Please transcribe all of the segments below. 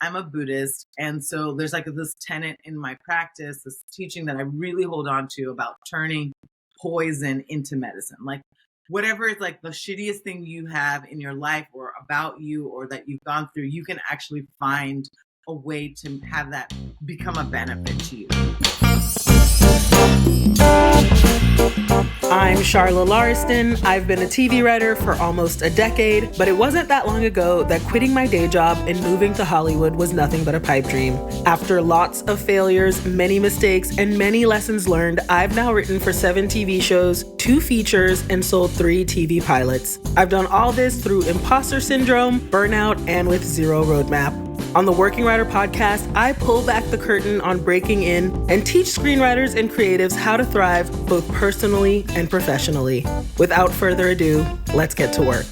I'm a Buddhist. And so there's like this tenet in my practice, this teaching that I really hold on to about turning poison into medicine. Like whatever is like the shittiest thing you have in your life or about you or that you've gone through, you can actually find a way to have that become a benefit to you. I'm Charla Larston. I've been a TV writer for almost a decade, but it wasn't that long ago that quitting my day job and moving to Hollywood was nothing but a pipe dream. After lots of failures, many mistakes, and many lessons learned, I've now written for 7 TV shows, 2 features, and sold 3 TV pilots. I've done all this through imposter syndrome, burnout, and with zero roadmap. On the Working Writer podcast, I pull back the curtain on breaking in and teach screenwriters and creatives how to thrive both personally and professionally. Without further ado, let's get to work.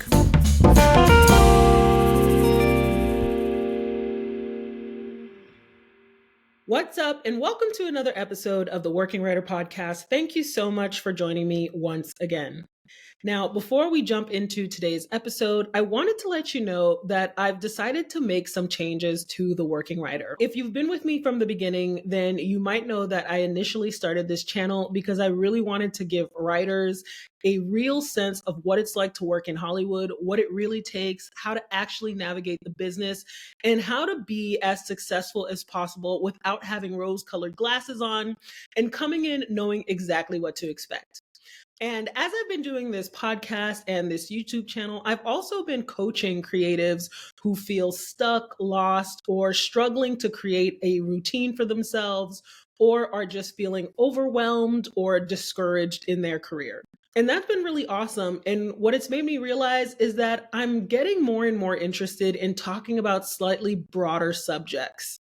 What's up, and welcome to another episode of the Working Writer podcast. Thank you so much for joining me once again. Now, before we jump into today's episode, I wanted to let you know that I've decided to make some changes to The Working Writer. If you've been with me from the beginning, then you might know that I initially started this channel because I really wanted to give writers a real sense of what it's like to work in Hollywood, what it really takes, how to actually navigate the business, and how to be as successful as possible without having rose-colored glasses on and coming in knowing exactly what to expect. And as I've been doing this podcast and this YouTube channel, I've also been coaching creatives who feel stuck, lost, or struggling to create a routine for themselves, or are just feeling overwhelmed or discouraged in their career. And that's been really awesome. And what it's made me realize is that I'm getting more and more interested in talking about slightly broader subjects.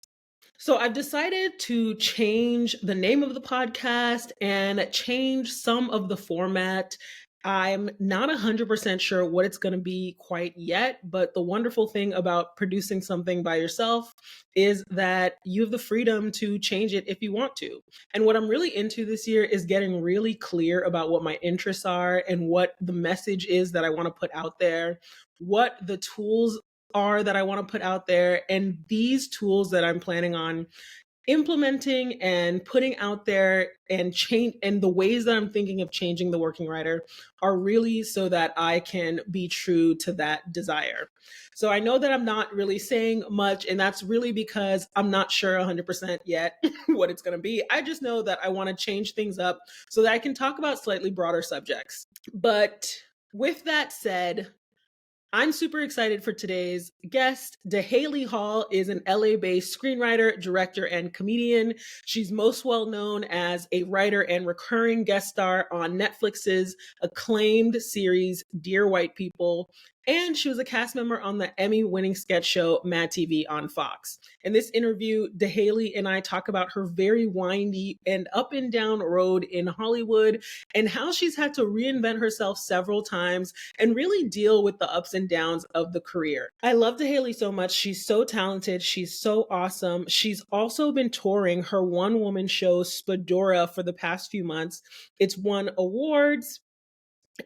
So I've decided to change the name of the podcast and change some of the format. I'm not 100% sure what it's going to be quite yet, but the wonderful thing about producing something by yourself is that you have the freedom to change it if you want to. And what I'm really into this year is getting really clear about what my interests are and what the message is that I want to put out there, what the tools are that I want to put out there, and these tools that I'm planning on implementing and putting out there and change, and the ways that I'm thinking of changing the working writer are really so that I can be true to that desire. So I know that I'm not really saying much, and that's really because I'm not sure 100% yet what it's going to be. I just know that I want to change things up so that I can talk about slightly broader subjects. But with that said, I'm super excited for today's guest. DAHÉLI HALL is an LA-based screenwriter, director, and comedian. She's most well known as a writer and recurring guest star on Netflix's acclaimed series, Dear White People, and she was a cast member on the Emmy-winning sketch show MADtv on Fox. In this interview, DAHÉLI and I talk about her very windy and up and down road in Hollywood and how she's had to reinvent herself several times and really deal with the ups and downs of the career. I love DAHÉLI so much. She's so talented. She's so awesome. She's also been touring her one-woman show, Spadora, for the past few months. It's won awards,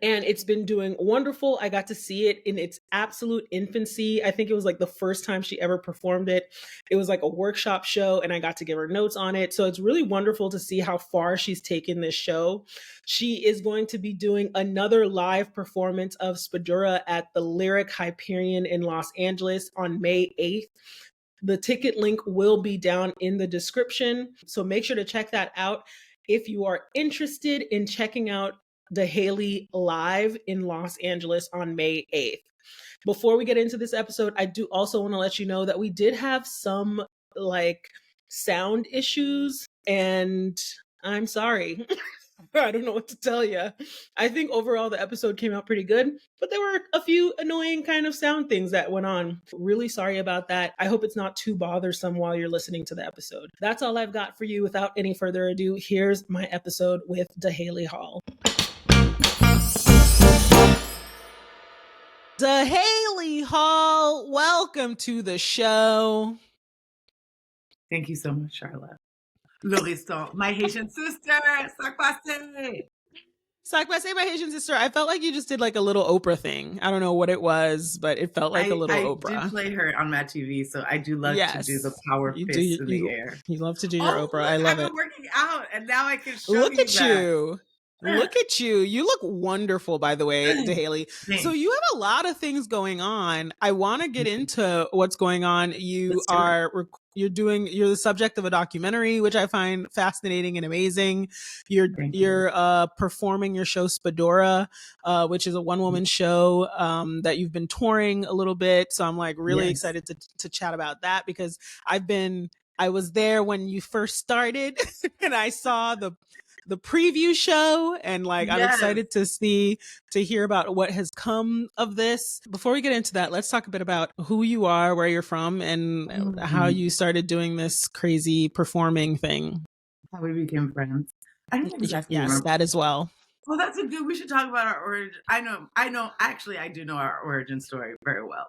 and it's been doing wonderful. I got to see it in its absolute infancy. I think it was like the first time she ever performed it. It was like a workshop show, and I got to give her notes on it. So it's really wonderful to see how far she's taken this show. She is going to be doing another live performance of Spadora at the Lyric Hyperion in Los Angeles on May 8th. The ticket link will be down in the description, so make sure to check that out if you are interested in checking out DAHÉLI live in Los Angeles on May 8th. Before we get into this episode, I do also want to let you know that we did have some sound issues, and I'm sorry. I don't know what to tell you. I think overall the episode came out pretty good, but there were a few annoying kind of sound things that went on. Really sorry about that. I hope it's not too bothersome while you're listening to the episode. That's all I've got for you. Without any further ado, here's my episode with DAHÉLI HALL. DAHÉLI HALL, welcome to the show. Thank you so much, Charla. Lauriston, my Haitian sister, ça passe. So like, I say my Haitian sister, I felt like you just did like a little Oprah thing. I don't know what it was, but it felt like a little I Oprah. did play her on MADtv, so I do love to do the Yes. power You do. fist in the air. You love to do your Oh, Oprah. look, I love I've it. been working out, and now I can show Look you at that. you. Look at you. You look wonderful, by the way, DAHÉLI. So you have a lot of things going on. I want to get into what's going on. You're the subject of a documentary, which I find fascinating and amazing. You're performing your show Spadora, which is a one-woman show that you've been touring a little bit. So I'm like really excited to chat about that, because I was there when you first started and I saw the preview show, and like I'm excited to hear about what has come of this. Before we get into that, let's talk a bit about who you are, where you're from, and how you started doing this crazy performing thing. How we became friends. I don't exactly remember. That as well. Well, that's a good. We should talk about our origin. I know. Actually, I do know our origin story very well.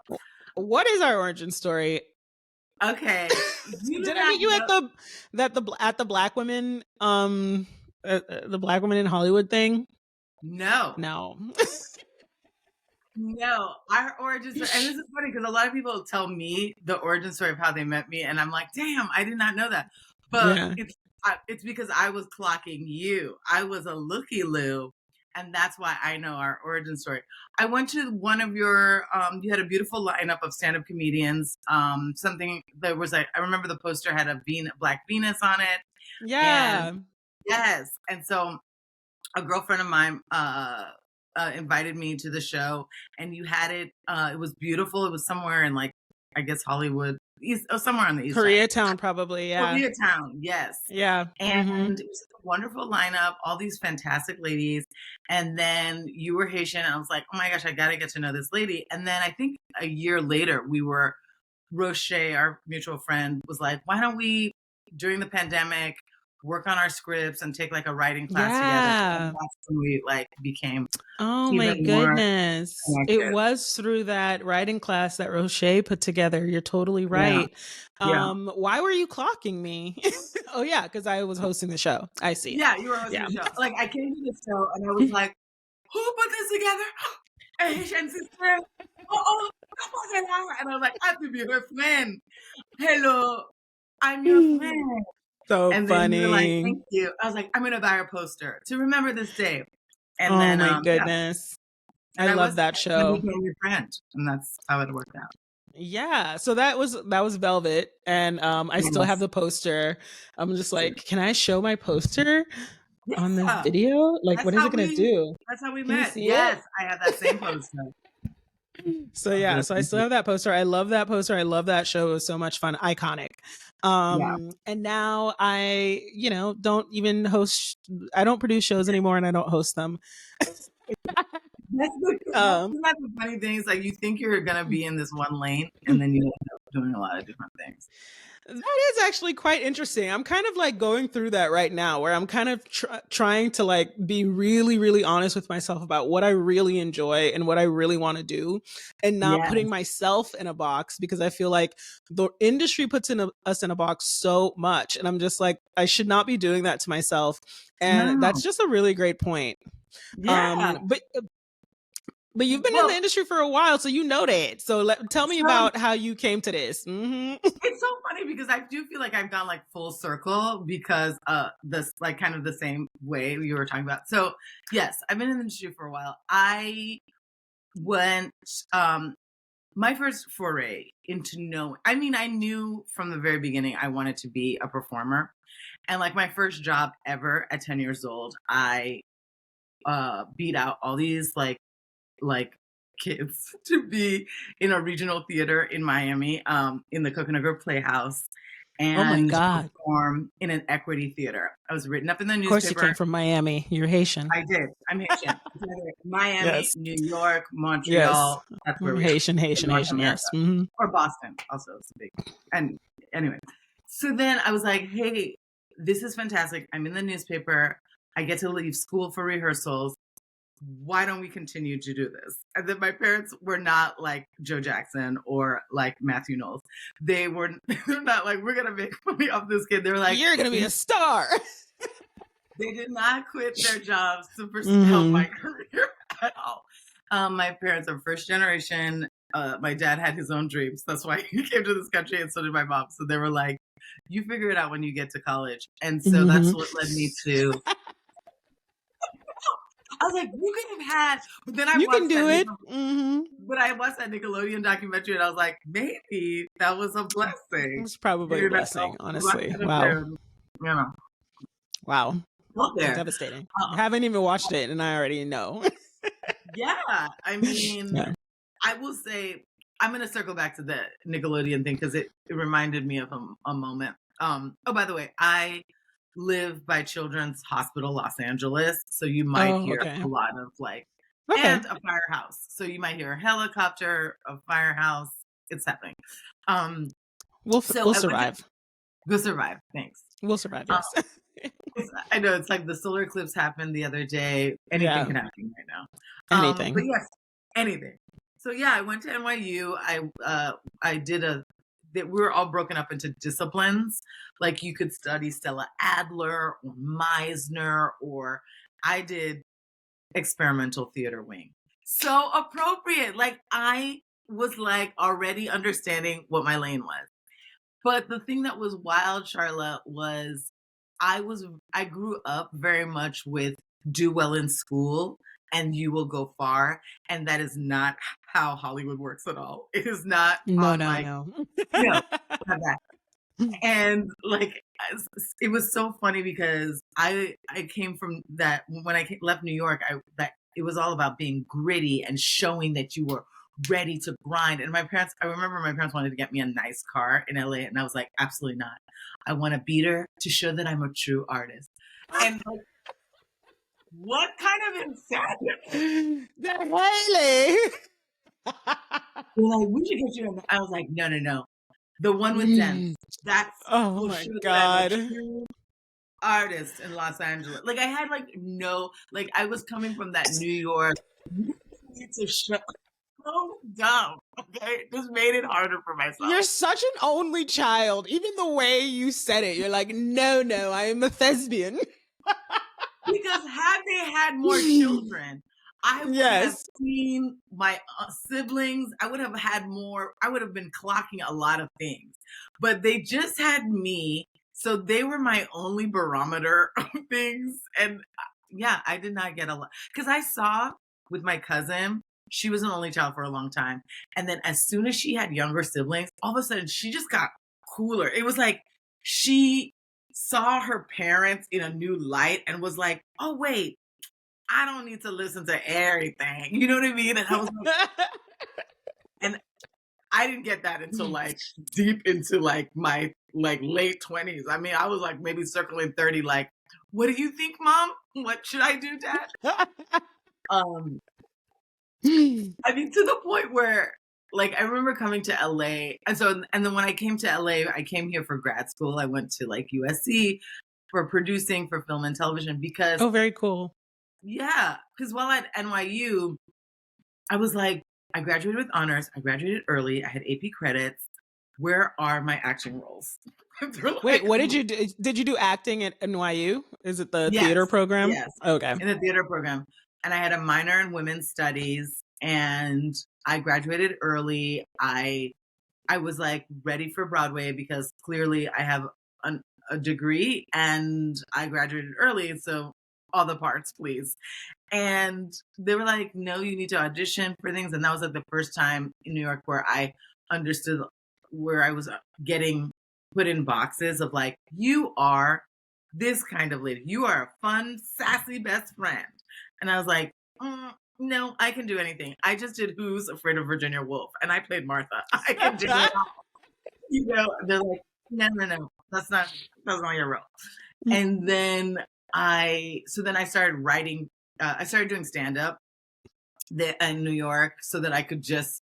What is our origin story? Okay. Did I meet you at the Black women the Black women in Hollywood thing? No. No, our origin story, and this is funny because a lot of people tell me the origin story of how they met me, and I'm like, damn, I did not know that. But it's because I was clocking you. I was a looky-loo, and that's why I know our origin story. I went to one of your, you had a beautiful lineup of stand-up comedians. There was I remember the poster had a Black Venus on it. Yeah. And so a girlfriend of mine invited me to the show, and you had it. It was beautiful. It was somewhere in like, I guess Hollywood, somewhere on the east Koreatown, side. probably. Yeah. Koreatown, yes. Yeah. And it was a wonderful lineup, all these fantastic ladies. And then you were Haitian, and I was like, oh my gosh, I got to get to know this lady. And then I think a year later, Roche, our mutual friend, was like, why don't we, during the pandemic, work on our scripts and take like a writing class together. And that's when we like became. Oh my goodness. It was through that writing class that Roche put together. You're totally right. Why were you clocking me? Oh yeah, because I was hosting the show. I see. Yeah, you were hosting the show. Like I came to the show and I was like, who put this together? A Haitian sister. Oh, and I was like, I have to be her friend. Hello, I'm your friend. So and funny. Then you were like, thank you. I was like, I'm gonna buy her poster to remember this day. And then, my goodness, I love that show. I became your friend, and that's how it worked out. Yeah, so that was Velvet, and I still have the poster. I'm just like, can I show my poster on this video? Like, what is it gonna do? That's how we met. Yes, I have that same poster. So so I still have that poster. I love that poster. I love that show. It was so much fun. Iconic. And now I, don't even host. I don't produce shows anymore, and I don't host them. That's the funny thing is, like, you think you're gonna be in this one lane, and then you end up doing a lot of different things. That is actually quite interesting. I'm kind of like going through that right now, where I'm kind of trying to like be really, really honest with myself about what I really enjoy and what I really want to do, and not putting myself in a box, because I feel like the industry puts us in a box so much, and I'm just like, I should not be doing that to myself. And that's just a really great point. But you've been in the industry for a while, so you know that. So tell me about how you came to this. It's so funny because I do feel like I've gone like full circle, because this like kind of the same way you were talking about. So yes, I've been in the industry for a while. I went my first foray into I knew from the very beginning I wanted to be a performer. And like my first job ever at 10 years old, I beat out all these like kids to be in a regional theater in Miami, in the Coconut Grove Playhouse, and perform in an equity theater. I was written up in the newspaper. Of course, you came from Miami. You're Haitian. I did. I'm Haitian. Miami, New York, Montreal. Yes. That's where Haitian. Yes. Or Boston, also. It's big. And anyway, so then I was like, hey, this is fantastic. I'm in the newspaper. I get to leave school for rehearsals. Why don't we continue to do this? And then my parents were not like Joe Jackson or like Matthew Knowles. They're not like, we're going to make money off this kid. They were like, you're going to be a star. They did not quit their jobs to help my career at all. My parents are first generation. My dad had his own dreams. That's why he came to this country, and so did my mom. So they were like, "You figure it out when you get to college." And so that's what led me to. I was like, "You could have had," but then I You can watched do that. it. But I watched that Nickelodeon documentary, and I was like, maybe that was a blessing. It's probably a blessing, honestly. Wow. Wow. Wow. Devastating. I haven't even watched it, and I already know. Yeah. I mean, Yeah. I will say, I'm going to circle back to the Nickelodeon thing because it reminded me of a moment. Oh, by the way, I live by Children's Hospital Los Angeles. So you might hear a lot of like, and a firehouse. So you might hear a helicopter, a firehouse. It's happening. We'll survive. We'll survive. Thanks. We'll survive. Yes. I know it's like the solar eclipse happened the other day. Anything can happen right now. Anything. But yes, anything. So yeah, I went to NYU. I did we were all broken up into disciplines. Like you could study Stella Adler or Meisner, or I did experimental theater wing. So appropriate. Like I was like already understanding what my lane was. But the thing that was wild, Charlotte, was I grew up very much with do well in school and you will go far. And that is not how Hollywood works at all. It is not. No. No, and like, it was so funny because I came from that when I left New York, it was all about being gritty and showing that you were ready to grind. And I remember my parents wanted to get me a nice car in LA. And I was like, absolutely not. I want a beater to show that I'm a true artist. And like, what kind of insanity? Haley. They're like, we should get you. I was like, no. The one with dents. That's oh my God. Artist in Los Angeles. Like I had I was coming from that New York to show. So dumb. Okay, just made it harder for myself. You're such an only child. Even the way you said it, you're like, no, I am a thespian. Because had they had more children, I would have seen my siblings. I would have had more. I would have been clocking a lot of things. But they just had me. So they were my only barometer of things. And yeah, I did not get a lot. Because I saw with my cousin, she was an only child for a long time. And then as soon as she had younger siblings, all of a sudden she just got cooler. It was like she saw her parents in a new light and was like, oh, wait, I don't need to listen to everything. You know what I mean? And I was like, and I didn't get that until like deep into like my late 20s. I mean, I was like maybe circling 30, like, what do you think, Mom? What should I do, Dad? I mean, to the point where like I remember coming to LA. And then when I came to LA, I came here for grad school. I went to like USC for producing for film and television because very cool. Yeah, because while at NYU, I was like, I graduated with honors. I graduated early. I had AP credits. Where are my acting roles? Like, wait, what did you do? Did you do acting at NYU? Is it the theater program? Yes. Okay. In the theater program. And I had a minor in women's studies and I graduated early. I was like ready for Broadway because clearly I have a degree and I graduated early. So all the parts, please. And they were like, no, you need to audition for things. And that was like the first time in New York where I understood where I was getting put in boxes of like, you are this kind of lady. You are a fun, sassy best friend. And I was like, no, I can do anything. I just did Who's Afraid of Virginia Woolf and I played Martha. I can do it all. You know, they're like, no, that's not your role. And then I started writing. I started doing stand-up in New York so that I could just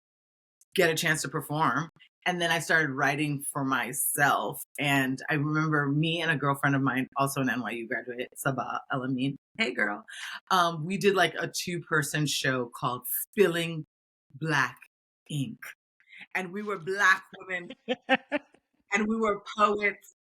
get a chance to perform. And then I started writing for myself. And I remember me and a girlfriend of mine, also an NYU graduate, Sabah Elamine. Hey, girl. We did like a 2-person show called Spilling Black Ink. And we were Black women and we were poets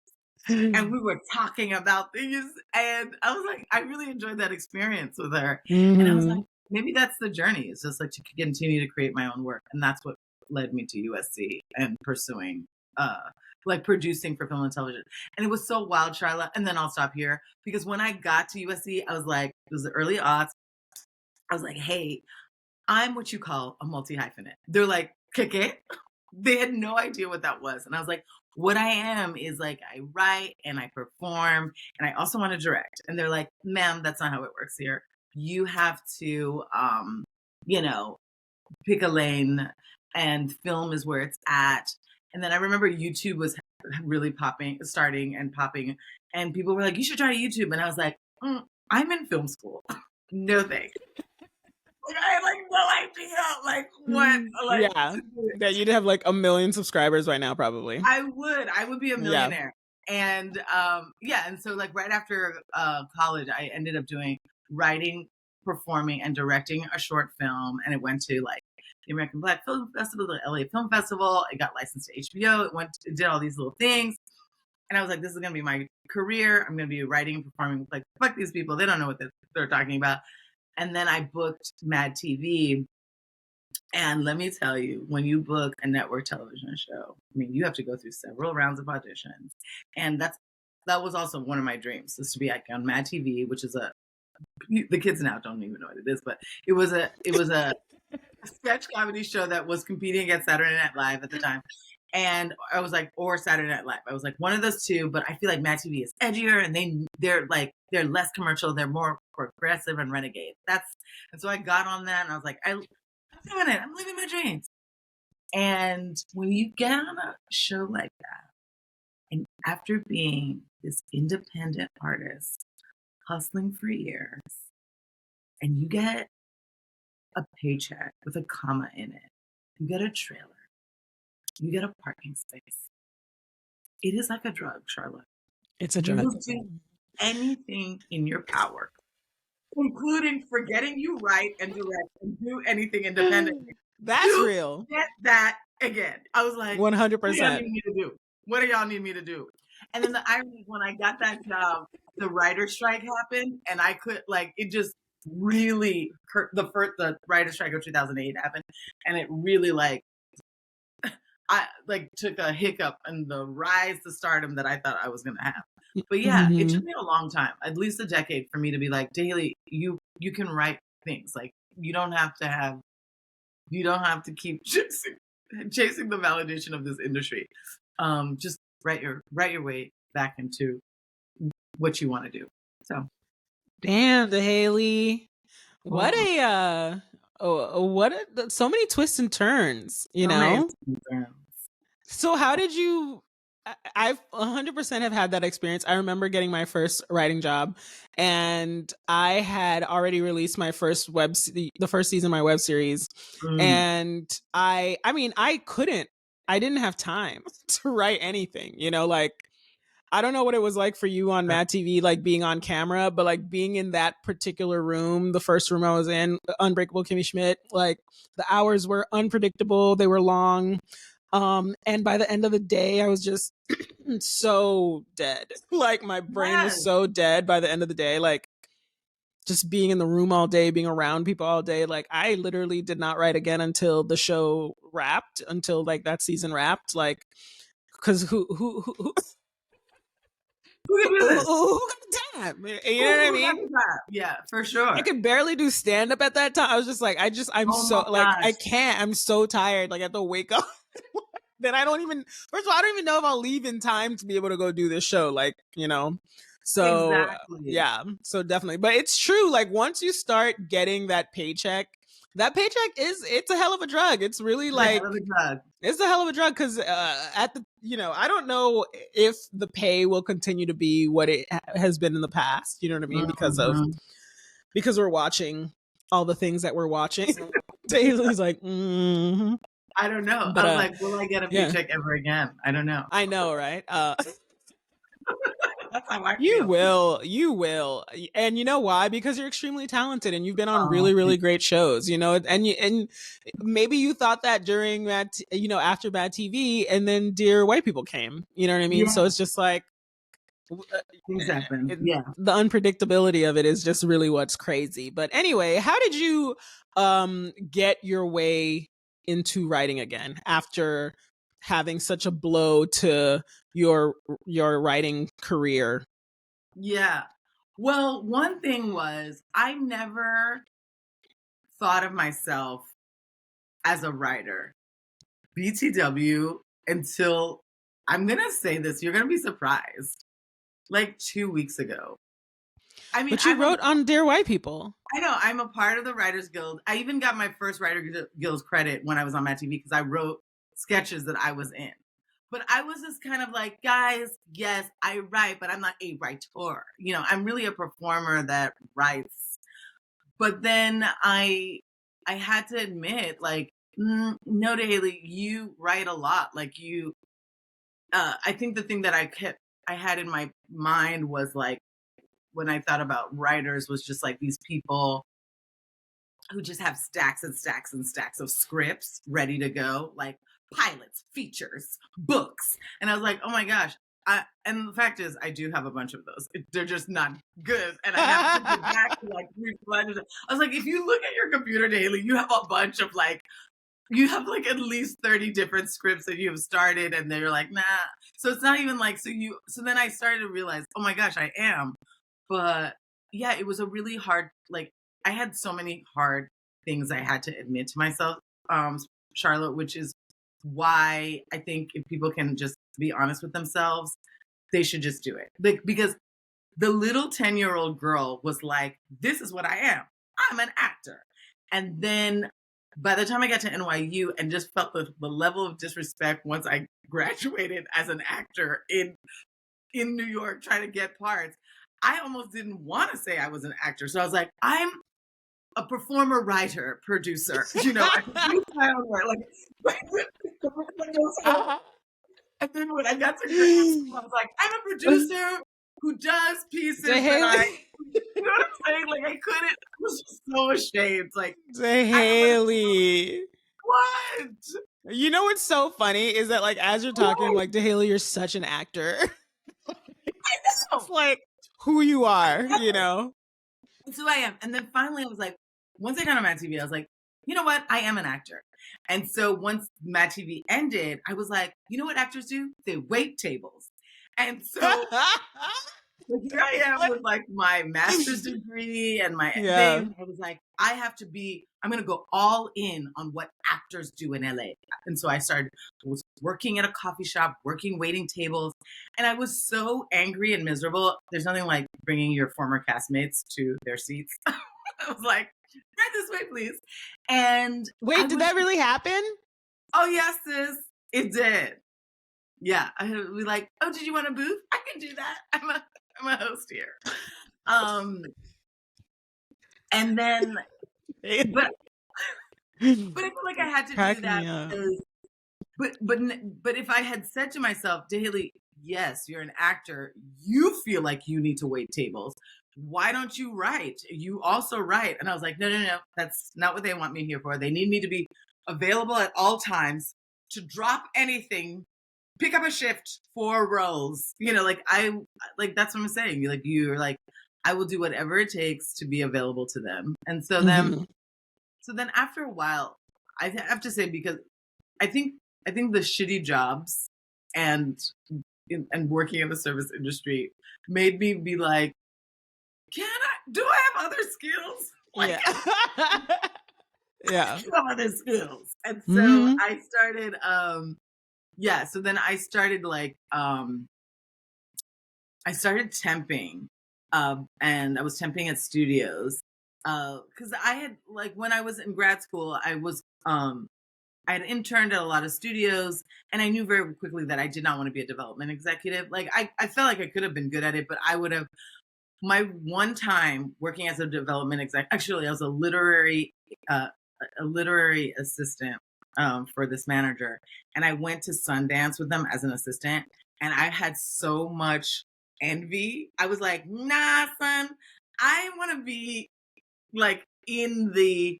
and we were talking about things. And I was like, I really enjoyed that experience with her. And I was like, maybe that's the journey. It's just like to continue to create my own work. And that's what led me to USC and pursuing, like producing for film and television. And it was so wild, Charlotte. And then I'll stop here because when I got to USC, I was like, it was the early aughts. I was like, hey, I'm what you call a multi-hyphenate. They're like, ¿qué? They had no idea what that was. And I was like, what I am is like, I write and I perform and I also want to direct. And they're like, ma'am, that's not how it works here. You have to, you know, pick a lane and film is where it's at. And then I remember YouTube was really starting and popping. And people were like, you should try YouTube. And I was like, I'm in film school. No thanks. Like, I had like no idea, like what, like yeah, that you'd have like 1 million subscribers right now, probably. I would be a millionaire, and and so like right after college, I ended up doing writing, performing, and directing a short film, and it went to like the American Black Film Festival, the LA Film Festival. It got licensed to HBO. It did all these little things, and I was like, this is gonna be my career. I'm gonna be writing and performing. Like fuck these people, they don't know what they're talking about. And then I booked MADtv. And let me tell you, when you book a network television show, I mean, you have to go through several rounds of auditions. And that was also one of my dreams, is to be like on MADtv, which is the kids now don't even know what it is, but it was a sketch comedy show that was competing against Saturday Night Live at the time. And I was like, or Saturday Night Live. I was like, one of those two, but I feel like MADtv is edgier and they're less commercial. They're more progressive and renegade. And so I got on that and I was like, I'm doing it. I'm living my dreams. And when you get on a show like that, and after being this independent artist, hustling for years, and you get a paycheck with a comma in it, you get a trailer, you get a parking space. It is like a drug, Charlotte. It's a drug. You will do anything in your power, including forgetting you write and direct and do anything independently. That's real. Get that again. I was like, 100%. What do y'all need me to do? What do y'all need me to do? And then the irony, when I got that job, the writer's strike happened, and I could it just really hurt. The writer's strike of 2008 happened, and it really I took a hiccup in the rise to stardom that I thought I was gonna have. But yeah, it took me a long time, at least a decade, for me to be like, Dahéli, you can write things. Like you don't have to keep chasing the validation of this industry. Just write your way back into what you want to do. So damn, Dahéli. What so many twists and turns, you know? So how did you, I've 100% have had that experience. I remember getting my first writing job and I had already released my first the first season of my web series. And I didn't have time to write anything, you know, like, I don't know what it was like for you on MADtv, like being on camera, but like being in that particular room, the first room I was in, Unbreakable Kimmy Schmidt, like the hours were unpredictable. They were long. And by the end of the day, I was just so dead. Like my brain was so dead by the end of the day. Like just being in the room all day, being around people all day. Like I literally did not write again until the show wrapped, until like that season wrapped. Like, cause who got time? You know what I mean? Yeah, for sure. I could barely do stand up at that time. I was just like, I can't. I'm so tired. Like I have to wake up. Then I don't even know if I'll leave in time to be able to go do this show. Like, you know, so yeah, so definitely. But it's true. Like once you start getting that paycheck it's a hell of a drug. It's really it's a hell of a drug because I don't know if the pay will continue to be what it has been in the past. You know what I mean? Because we're watching all the things that we're watching. Dahéli's like, I don't know. But, I was like, will I get a paycheck ever again? I don't know. I know, right? That's how I feel. You will. And you know why? Because you're extremely talented and you've been on really, really great shows, you know, and maybe you thought that during after MADtv, and then Dear White People came, you know what I mean? Yeah. So it's just like, Things happen. Yeah. The unpredictability of it is just really what's crazy. But anyway, how did you get your way into writing again after having such a blow to your writing career? Yeah. Well, one thing was I never thought of myself as a writer. BTW, until I'm going to say this, you're going to be surprised. Like 2 weeks ago. I mean, but you wrote on Dear White People. I know. I'm a part of the Writers Guild. I even got my first Writers Guild credit when I was on MADtv because I wrote sketches that I was in. But I was just kind of like, guys, yes, I write, but I'm not a writer. You know, I'm really a performer that writes. But then I had to admit, like, no, DAHÉLI, you write a lot. Like you, I think the thing that I had in my mind was like, when I thought about writers was just like these people who just have stacks and stacks and stacks of scripts ready to go, like pilots, features, books. And I was like, oh my gosh. And the fact is, I do have a bunch of those. They're just not good. And I have to go back to like replenish. I was like, if you look at your computer daily, you have a bunch of like, you have like at least 30 different scripts that you have started and they're like, nah. So it's not even like, so then I started to realize, oh my gosh, I am. But yeah, it was a really hard, like, I had so many hard things I had to admit to myself, Charlotte, which is why I think if people can just be honest with themselves, they should just do it. Like, because the little 10-year-old girl was like, this is what I am. I'm an actor. And then by the time I got to NYU and just felt the level of disrespect once I graduated as an actor in New York trying to get parts, I almost didn't want to say I was an actor. So I was like, I'm a performer, writer, producer. You know, I produce my own work. And then when I got to grad school, I was like, I'm a producer who does pieces that you know what I'm saying? Like I couldn't, I was just so ashamed. Like, DAHÉLI. What? You know what's so funny is that like as you're talking, I'm like, DAHÉLI, you're such an actor. I know. It's like who you are, you know? It's who I am. And then finally I was like, once I got on MADtv, I was like, you know what? I am an actor. And so once MADtv ended, I was like, you know what actors do? They wait tables. And so here I am with like my master's degree and my thing. I was like, I'm going to go all in on what actors do in LA. And so I was working at a coffee shop, waiting tables. And I was so angry and miserable. There's nothing like bringing your former castmates to their seats. I was like, right this way, please. And wait, did that really happen? Oh, yes, sis. It did. Yeah. I would be like, oh, did you want a booth? I can do that. I'm a host here. And then, but I feel like I had to do that because, but if I had said to myself, DAHÉLI, yes, you're an actor. You feel like you need to wait tables. Why don't you write? You also write. And I was like, no, that's not what they want me here for. They need me to be available at all times to drop anything, pick up a shift for roles. You know, like that's what I'm saying. You're like, I will do whatever it takes to be available to them. And so then after a while, I have to say, because I think the shitty jobs and working in the service industry made me be like, do I have other skills? Like, yeah. I have other skills. And so I started, so then I started like, I started temping, and I was temping at studios, because I had, like, when I was in grad school, I had interned at a lot of studios, and I knew very quickly that I did not want to be a development executive. Like, I felt like I could have been good at it, but I would have, my one time working as a development exec, actually, I was a literary assistant, for this manager. And I went to Sundance with them as an assistant, and I had so much envy. I was like, nah, son, I want to be like in the,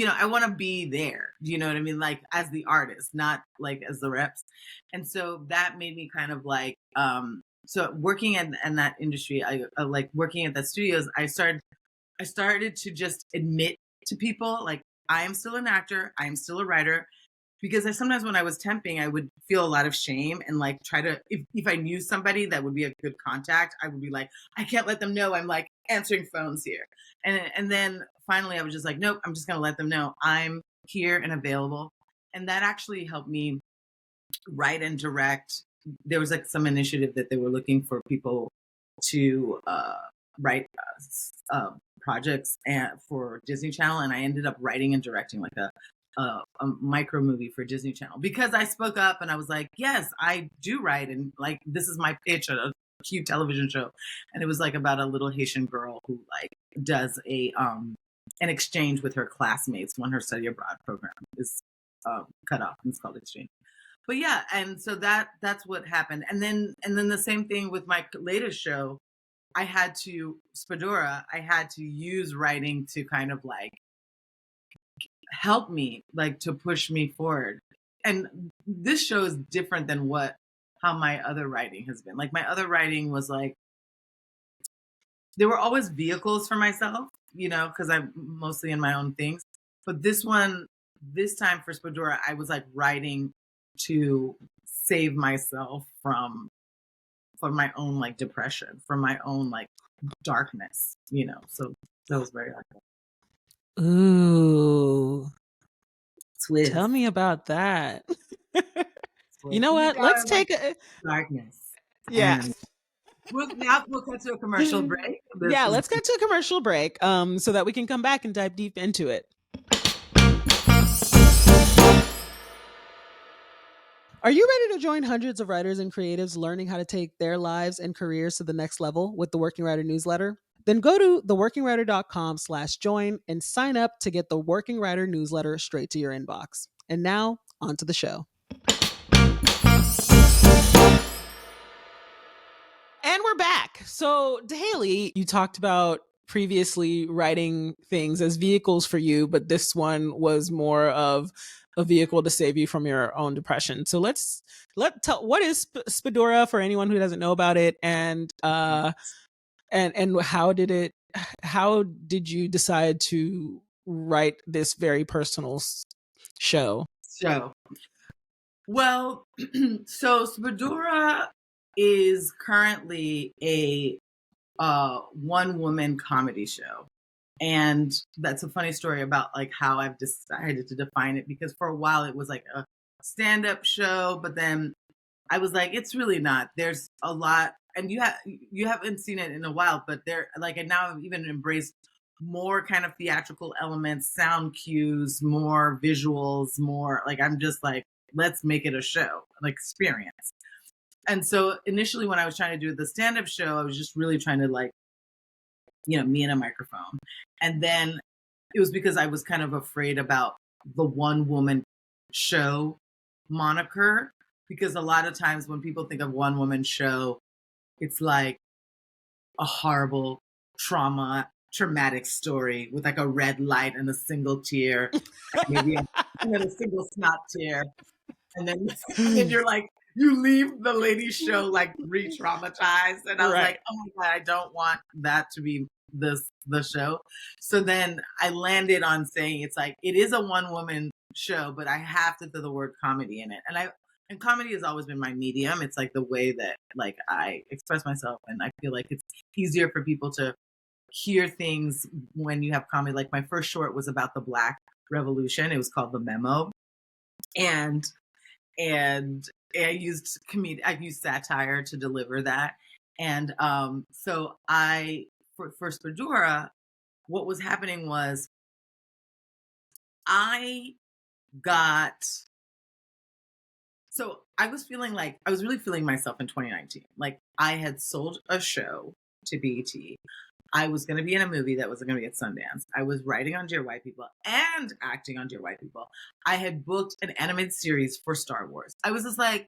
I want to be there. You know what I mean? Like as the artist, not like as the reps. And so that made me kind of like, so working in that industry, I like working at the studios. I started to just admit to people, like, I am still an actor, I am still a writer, because sometimes when I was temping, I would feel a lot of shame and like try to, if I knew somebody that would be a good contact, I would be like, I can't let them know I'm like answering phones here. And then finally I was just like, nope, I'm just going to let them know I'm here and available. And that actually helped me write and direct. There was like some initiative that they were looking for people to write projects for Disney Channel, and I ended up writing and directing like a micro movie for Disney Channel because I spoke up and I was like, yes, I do write, and like this is my pitch at a cute television show, and it was like about a little Haitian girl who like does an exchange with her classmates when her study abroad program is cut off, and it's called exchange. But yeah, and so that's what happened, and then the same thing with my latest show. I had to use writing to kind of like help me, like to push me forward. And this show is different than how my other writing has been. Like my other writing was like, there were always vehicles for myself, because I'm mostly in my own things. But this time for Spadora, I was like writing to save myself from my own like depression, from my own like darkness, so that was very hard. Ooh, Twist. Tell me about that. You know what? Let's take a darkness. Yeah. We'll cut to a commercial break. Let's get to a commercial break so that we can come back and dive deep into it. Are you ready to join hundreds of writers and creatives learning how to take their lives and careers to the next level with the Working Writer newsletter? Then go to theworkingwriter.com/join and sign up to get the Working Writer newsletter straight to your inbox. And now, on to the show. And we're back. So, DAHÉLI, you talked about previously writing things as vehicles for you, but this one was more of a vehicle to save you from your own depression. So what is Spadora for anyone who doesn't know about it, and how did you decide to write this very personal show? Well, so Spadora is currently a one-woman comedy show. And that's a funny story about like how I've decided to define it, because for a while it was like a stand-up show, but then I was like, it's really not. There's a lot, and you haven't seen it in a while, but and now I've even embraced more kind of theatrical elements, sound cues, more visuals, more like I'm just like, let's make it a show, an experience. And so initially when I was trying to do the stand-up show, I was just really trying to like, me and a microphone. And then it was because I was kind of afraid about the one woman show moniker, because a lot of times when people think of one woman show, it's like a horrible traumatic story with like a red light and a single tear, maybe and then a single snot tear. And then you're like, you leave the lady show like re-traumatized. And I was like, oh my God, I don't want that to be the show. So then I landed on saying it's like, it is a one woman show, but I have to throw the word comedy in it. And comedy has always been my medium. It's like the way that like I express myself. And I feel like it's easier for people to hear things when you have comedy. Like my first short was about the Black Revolution. It was called The Memo. And I used satire to deliver that. And so for Spadora, what was happening was I was really feeling myself in 2019. Like I had sold a show to BET. I was going to be in a movie that was going to be at Sundance. I was writing on Dear White People and acting on Dear White People. I had booked an animated series for Star Wars. I was just like,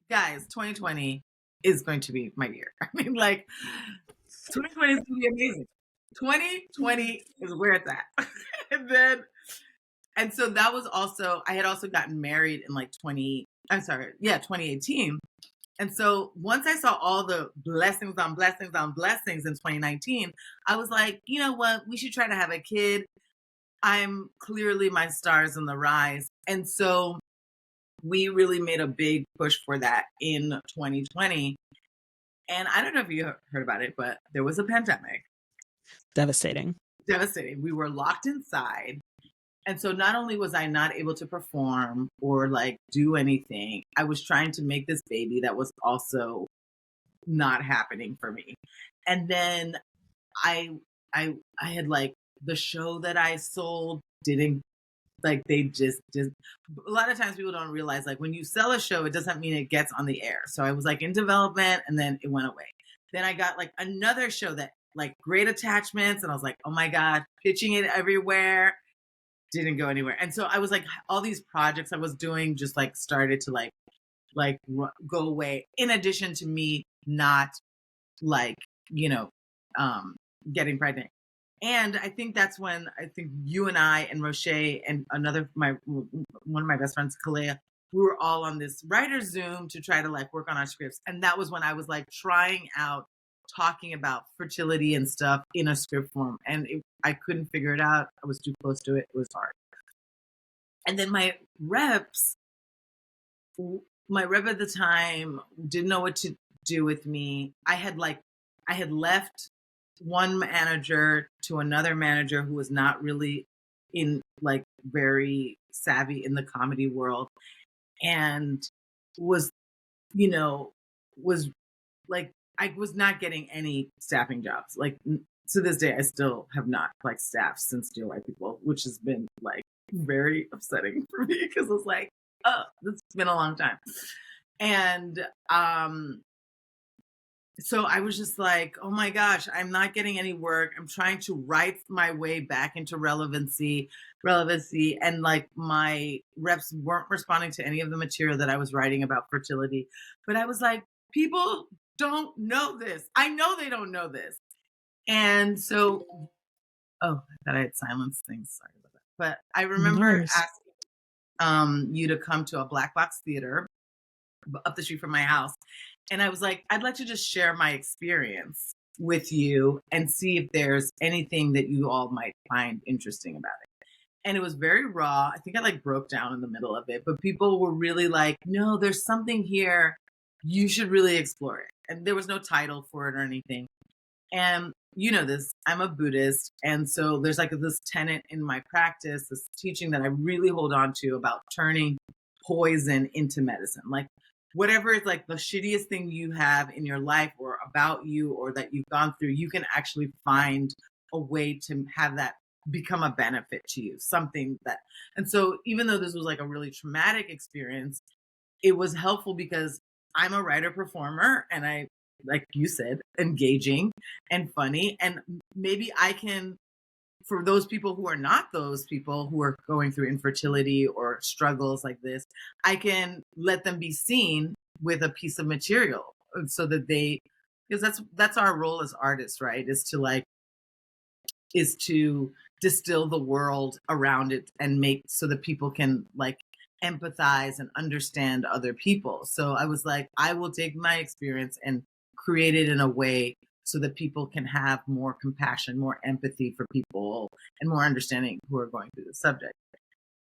guys, 2020 is going to be my year. I mean, like, 2020 is going to be amazing. 2020 is where it's at. And so that was also, I had also gotten married in like 2018. And so once I saw all the blessings on blessings on blessings in 2019, I was like, you know what? We should try to have a kid. I'm clearly my stars on the rise. And so we really made a big push for that in 2020. And I don't know if you heard about it, but there was a pandemic. Devastating. We were locked inside. And so not only was I not able to perform or like do anything, I was trying to make this baby that was also not happening for me. And then I had like the show that I sold didn't like they just a lot of times people don't realize like when you sell a show, it doesn't mean it gets on the air. So I was like in development and then it went away. Then I got like another show that like great attachments and I was like, oh my God, pitching it everywhere. Didn't go anywhere. And so I was like, all these projects I was doing just like started to go away in addition to me not like, getting pregnant. And I think that's when I think you and I and Roche and one of my best friends, Kalea, we were all on this writer's Zoom to try to like work on our scripts. And that was when I was like trying out talking about fertility and stuff in a script form. And I couldn't figure it out. I was too close to it. It was hard. And then my rep at the time didn't know what to do with me. I had left one manager to another manager who was not really in like very savvy in the comedy world and was like, I was not getting any staffing jobs. Like to this day, I still have not like staffed since Dear White People, which has been like very upsetting for me because it's like, oh, it's been a long time. And so I was just like, oh my gosh, I'm not getting any work. I'm trying to write my way back into relevancy. And like my reps weren't responding to any of the material that I was writing about fertility. But I was like, people don't know this. I know they don't know this. And so, oh, I thought I had silenced things. Sorry about that. But I remember asking you to come to a black box theater up the street from my house. And I was like, I'd like to just share my experience with you and see if there's anything that you all might find interesting about it. And it was very raw. I think I like broke down in the middle of it, but people were really like, no, there's something here. You should really explore it. And there was no title for it or anything. And you know this, I'm a Buddhist. And so there's like this tenet in my practice, this teaching that I really hold on to about turning poison into medicine. Like whatever is like the shittiest thing you have in your life or about you or that you've gone through, you can actually find a way to have that become a benefit to you, something that. And so even though this was like a really traumatic experience, it was helpful because I'm a writer performer and I, like you said, engaging and funny. And maybe I can, for those people who are not those people who are going through infertility or struggles like this, I can let them be seen with a piece of material so that because that's our role as artists, right? Is to distill the world around it and make so that people can like empathize and understand other people. So I was like, I will take my experience and create it in a way so that people can have more compassion, more empathy for people, and more understanding who are going through the subject.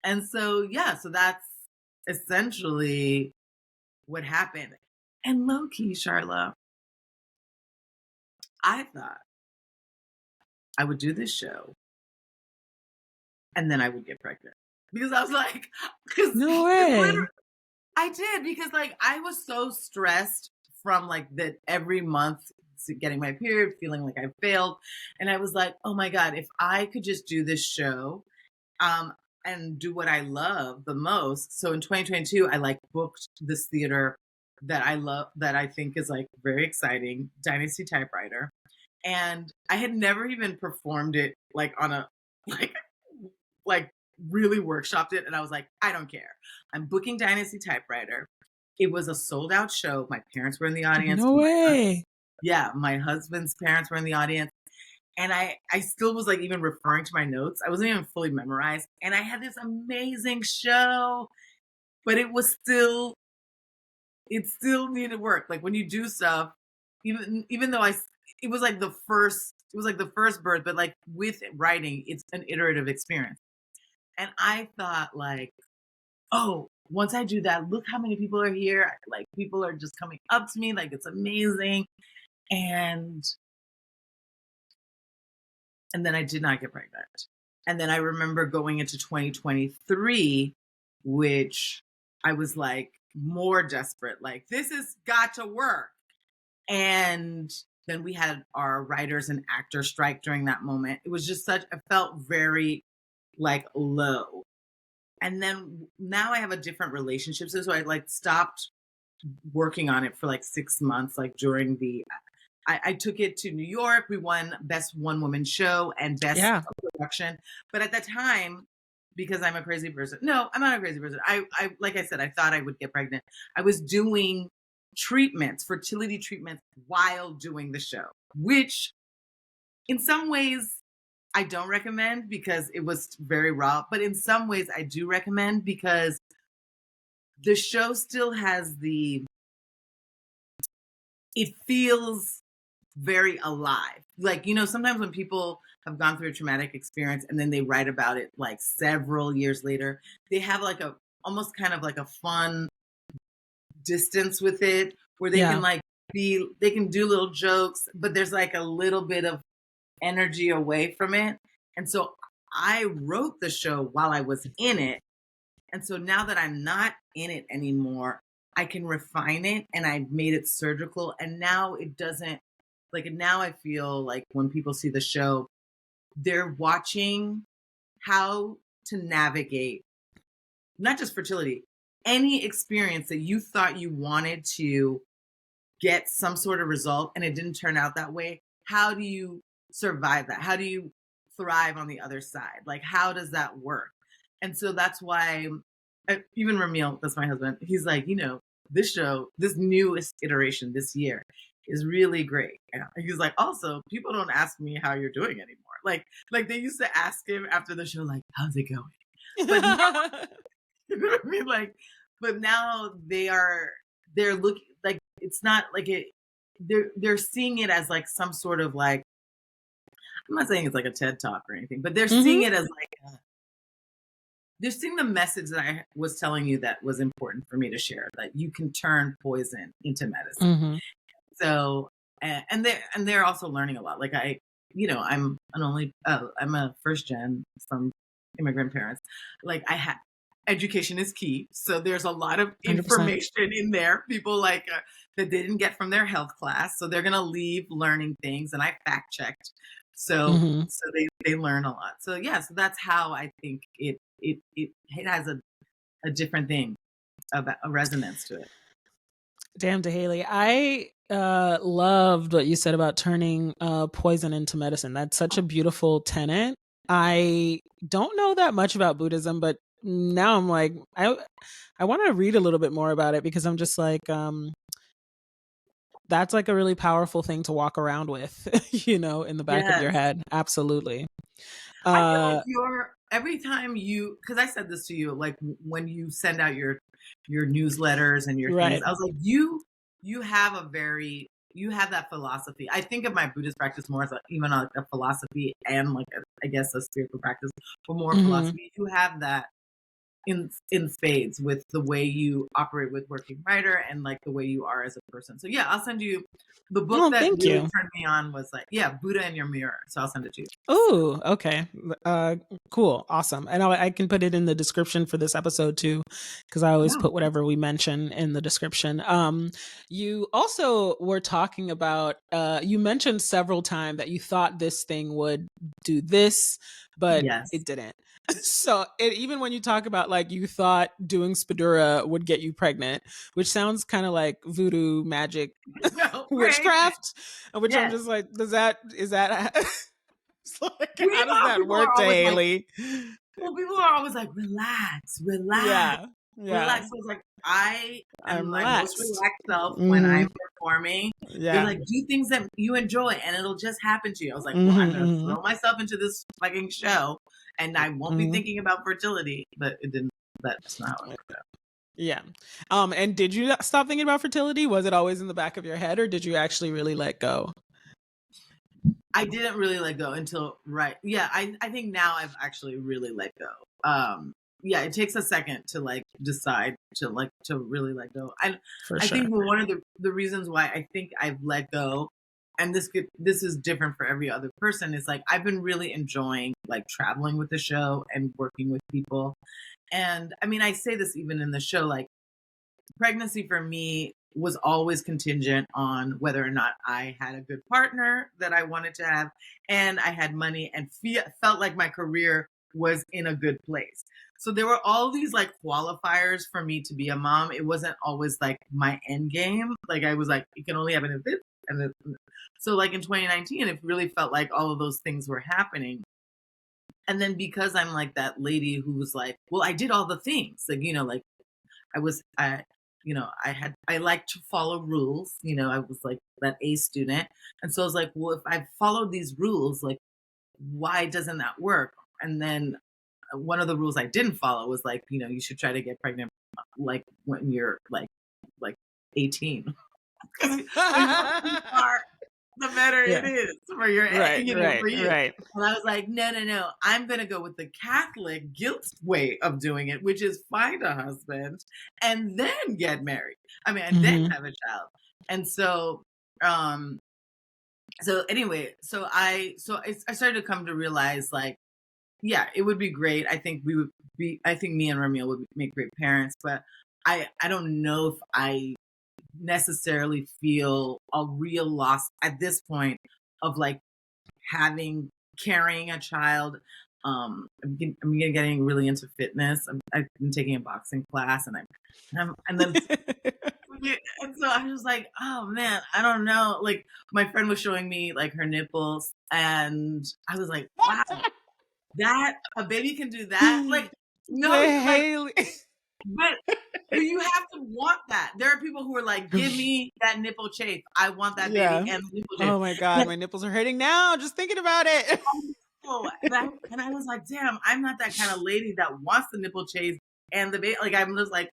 And so, yeah, so that's essentially what happened. And low-key, Charla, I thought I would do this show and then I would get pregnant. Because I was like, no way. I did, because like I was so stressed from like that every month getting my period, feeling like I failed. And I was like, oh my God, if I could just do this show and do what I love the most. So in 2022, I like booked this theater that I love, that I think is like very exciting, Dynasty Typewriter. And I had never even performed it like on a, like really workshopped it. And I was like, I don't care. I'm booking Dynasty Typewriter. It was a sold out show. My parents were in the audience. No way. Yeah, my husband's parents were in the audience. And I still was like even referring to my notes. I wasn't even fully memorized. And I had this amazing show, but it was still it still needed work. Like when you do stuff, even though it was like the first birth, but like with writing, it's an iterative experience. And I thought like, oh, once I do that, look how many people are here. Like people are just coming up to me. Like it's amazing. And then I did not get pregnant. And then I remember going into 2023, which I was like more desperate, like this has got to work. And then we had our writers and actors strike during that moment. It was just it felt very like low. And then now I have a different relationship. So I like stopped working on it for like 6 months, like during I took it to New York. We won Best One Woman Show and Best Production. But at that time, because I'm a crazy person. No, I'm not a crazy person. I like I said, I thought I would get pregnant. I was doing treatments, fertility treatments while doing the show, which in some ways I don't recommend because it was very raw. But in some ways I do recommend because the show still has it feels very alive. Like, you know, sometimes when people have gone through a traumatic experience and then they write about it like several years later, they have like almost kind of like a fun distance with it where they can like they can do little jokes, but there's like a little bit of energy away from it. And so I wrote the show while I was in it. And so now that I'm not in it anymore, I can refine it and I made it surgical. And now it doesn't, like, now I feel like when people see the show, they're watching how to navigate not just fertility, any experience that you thought you wanted to get some sort of result and it didn't turn out that way. How do you survive that? How do you thrive on the other side? Like, how does that work? And so that's why even Ramil, that's my husband, he's like, you know, this show, this newest iteration this year is really great. And he's like, also, people don't ask me how you're doing anymore. Like they used to ask him after the show, like, how's it going? But now, you know what I mean? Like, but now they're looking like, it's not like it, they're seeing it as like some sort of like, I'm not saying it's like a TED talk or anything, but they're seeing it as like, they're seeing the message that I was telling you that was important for me to share, that you can turn poison into medicine. So, and they're also learning a lot. Like I'm I'm a first gen from immigrant parents. Like education is key. So there's a lot of information 100%. In there. People like that they didn't get from their health class. So they're going to leave learning things. And I fact checked. So they learn a lot. So yeah, so that's how I think it has a different thing, about a resonance to it. Damn, DAHÉLI, I loved what you said about turning poison into medicine. That's such a beautiful tenet. I don't know that much about Buddhism, but now I'm like, I want to read a little bit more about it because I'm just like, that's like a really powerful thing to walk around with, you know, in the back of your head. Absolutely. I feel like every time because I said this to you, like when you send out your newsletters and your things, I was like, you have that philosophy. I think of my Buddhist practice more as even a philosophy and like I guess a spiritual practice, but more philosophy. You have that in spades with the way you operate with Working Writer and like the way you are as a person. So yeah, I'll send you the book that really turned me on was like, Buddha in Your Mirror. So I'll send it to you. Oh, okay. Cool. Awesome. And I can put it in the description for this episode too, because I always put whatever we mention in the description. You also were talking about, you mentioned several times that you thought this thing would do this, but it didn't. So even when you talk about like you thought doing Spadura would get you pregnant, which sounds kind of like voodoo magic, witchcraft, which I'm just like, is that it's like, how does that work, DAHÉLI? Well, people are always like, relax. Yeah. Relax. So it's like, I am my most relaxed self when I'm performing. They're like, do things that you enjoy and it'll just happen to you. I was like, well, I'm going to throw myself into this fucking show and I won't be thinking about fertility, but it didn't. That's not how it worked out. Yeah. And did you stop thinking about fertility? Was it always in the back of your head, or did you actually really let go? I didn't really let go until yeah, I think now I've actually really let go. Yeah, it takes a second to like decide to really let go. For I sure. think one of the reasons why I think I've let go, and this is different for every other person, is like I've been really enjoying like traveling with the show and working with people. And I mean, I say this even in the show, like pregnancy for me was always contingent on whether or not I had a good partner that I wanted to have, and I had money and felt like my career was in a good place. So there were all these like qualifiers for me to be a mom. It wasn't always like my end game. Like I was like, it can only happen if this and this. So like in 2019, it really felt like all of those things were happening. And then because I'm like that lady who was like, well, I did all the things, like, like I like to follow rules. I was like that A student. And so I was like, well, if I followed these rules, like, why doesn't that work? And then one of the rules I didn't follow was like, you should try to get pregnant like when you're like 18. Because the younger you are, the better it is for your, for you. Right. And I was like, no, I'm going to go with the Catholic guilt way of doing it, which is find a husband and then get married. I mean, and then have a child. And so, anyway, so I started to come to realize like, yeah, it would be great. I think me and Ramil would make great parents, but I don't know if I necessarily feel a real loss at this point of like carrying a child. I'm getting really into fitness. I've been taking a boxing class, and then and so I was like, oh man, I don't know. Like my friend was showing me like her nipples, and I was like, wow, that a baby can do that. Like no, like, but you have to want that. There are people who are like, give me that nipple chafe. I want that baby and the nipple chafe. Oh my God, my nipples are hurting now just thinking about it. And I was like, damn, I'm not that kind of lady that wants the nipple chafe and the baby. Like I'm just like,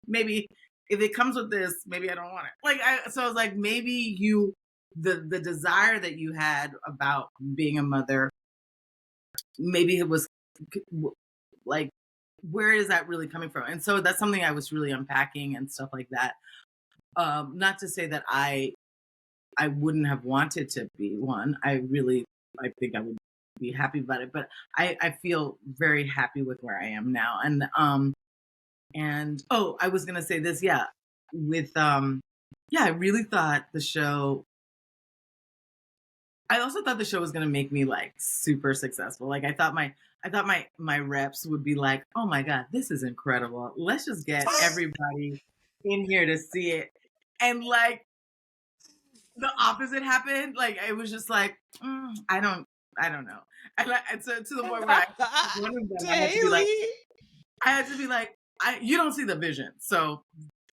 maybe if it comes with this, maybe I don't want it. Like so I was like, maybe the desire that you had about being a mother, maybe it was like, where is that really coming from? And so that's something I was really unpacking and stuff like that. Not to say that I wouldn't have wanted to be one. I think I would be happy about it, but I feel very happy with where I am now. And I was gonna say this, I really thought the show. I also thought the show was gonna make me like super successful. Like I thought my reps would be like, oh my God, this is incredible. Let's just get everybody in here to see it. And like the opposite happened. Like it was just like, I don't know. And so to the point where one of them, I had to be like, you don't see the vision. So